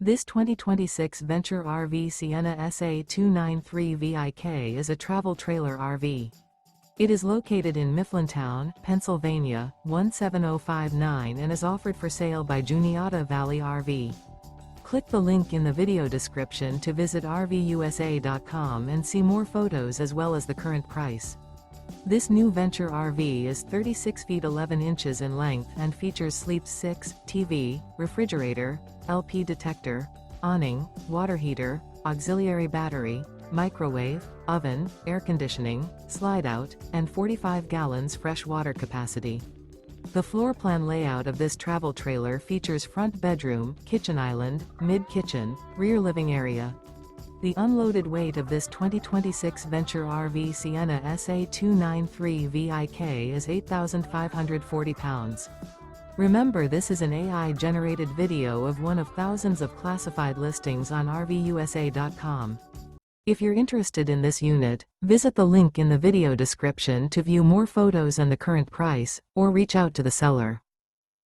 This 2026 Venture RV Sienna SA293VIK is a travel trailer RV. It is located in Mifflintown, Pennsylvania, 17059 and is offered for sale by Juniata Valley RV. Click the link in the video description to visit RVUSA.com and see more photos as well as the current price. This new Venture RV is 36 feet 11 inches in length and features Sleep 6, TV, refrigerator, LP detector, awning, water heater, auxiliary battery, microwave, oven, air conditioning, slide-out, and 45 gallons fresh water capacity. The floor plan layout of this travel trailer features front bedroom, kitchen island, mid-kitchen, rear living area. The unloaded weight of this 2026 Venture RV Sienna SA293VIK is 8,540 pounds. Remember, this is an AI-generated video of one of thousands of classified listings on RVUSA.com. If you're interested in this unit, visit the link in the video description to view more photos and the current price, or reach out to the seller.